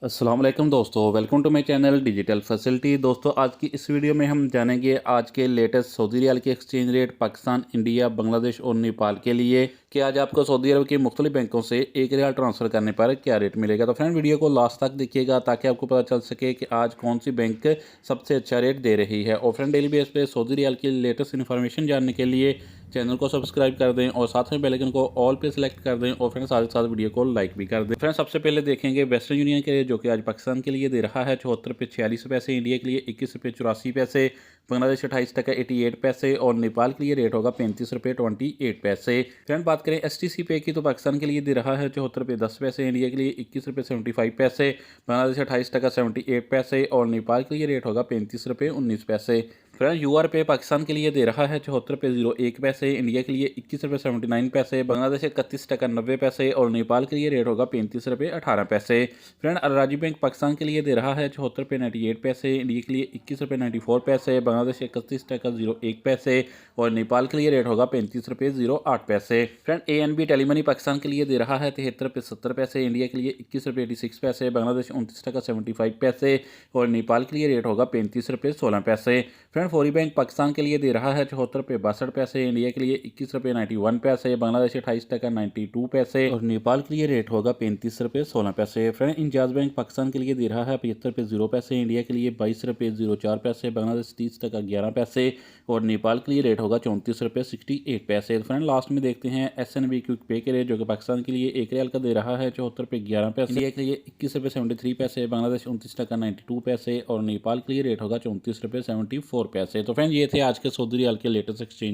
अस्सलाम वालेकुम दोस्तों, welcome to my channel digital facility. दोस्तों, आज की इस वीडियो में हम जानेंगे आज के लेटेस्ट सऊदी रियाल के exchange rate Pakistan, India, Bangladesh और नेपाल के लिए कि आज आपको सऊदी अरब के मुख्तलिफ बैंकों से एक रियाल ट्रांसफ़र करने पर क्या रेट मिलेगा। तो फ्रेंड, वीडियो को लास्ट तक देखिएगा ताकि आपको पता चल सके कि आज कौन सी बैंक सबसे अच्छा रेट दे रही है। और फ्रेंड, डेली बेस पे सऊदी रियाल की लेटेस्ट इन्फॉर्मेशन जानने के लिए चैनल को सब्सक्राइब कर दें और साथ में बेल आइकन को ऑल पे सेलेक्ट कर दें और फ्रेंड साथ ही साथ वीडियो को लाइक भी कर दें। फ्रेंड, सबसे पहले देखेंगे वेस्टर्न यूनियन के लिए, जो कि आज पाकिस्तान के लिए दे रहा है 74 रुपये 46 पैसे, इंडिया के लिए 21 रुपये 84 पैसे, बांग्लादेश 28 टका 88 पैसे और नेपाल के लिए रेट होगा 35 रुपये 28 पैसे। फ्रेंड, बात करें STC पे की तो पाकिस्तान के लिए दे रहा है 74 रुपये 10 पैसे, इंडिया के लिए 21 रुपये 75 पैसे, बांग्लादेश 28 टका 78 पैसे और नेपाल के लिए रेट होगा 35 रुपये 19 पैसे। फ्रेंड, UR पे पाकिस्तान के लिए दे रहा है 74 रुपये 01 पैसे, इंडिया के लिए 21 रुपये 79 पैसे, बांग्लादेश 31 टका 90 पैसे और नेपाल के लिए रेट होगा 35 रुपये 18 पैसे। फ्रेंड, अल राजी बैंक पाकिस्तान के लिए दे रहा है 74 रुपये 98 पैसे, इंडिया के लिए 21 रुपये 94 पैसे, बांग्लादेश 31 टका 01 पैसे और नेपाल के लिए रेट होगा 35 रुपये 08 पैसे। फ्रेंड, ANB टेलीमनी पाकिस्तान के लिए दे रहा है 73 रुपये 70 पैसे, इंडिया के लिए 21 रुपये 86 पैसे, बांग्लादेश 29 टका 75 पैसे और नेपाल के लिए रेट होगा 35 रुपये 16 पैसे। फ्रेंड, फौरी बैंक पाकिस्तान के लिए दे रहा है 74 रुपये 62 पैसे, इंडिया के लिए 21 रुपये 91 पैसे, बांग्लादेश 28 टका 92 पैसे और नेपाल के लिए रेट होगा 35 रुपये 16 पैसे। फ्रेंड, इंजाज बैंक पाकिस्तान के लिए दे रहा है 75 रुपये 0 पैसे, इंडिया के लिए 22 रुपये 04 पैसे, बांग्लादेश 30 टका 11 पैसे और नेपाल के लिए रेट होगा 34 रुपये 68 पैसे। फ्रेंड, लास्ट में देखते हैं SNB क्विक पे के रेट, जो कि पाकिस्तान के लिए एक रियाल का दे रहा है 74 रुपये 11 पैसे, इंडिया के लिए 21 रुपये 73 पैसे, बांग्लादेश 29 टका 92 पैसे और नेपाल के लिए रेट होगा 34 रुपये 74 पैसे। तो फ्रेंड, ये थे आज के सऊदी रियाल के लेटेस्ट एक्सचेंज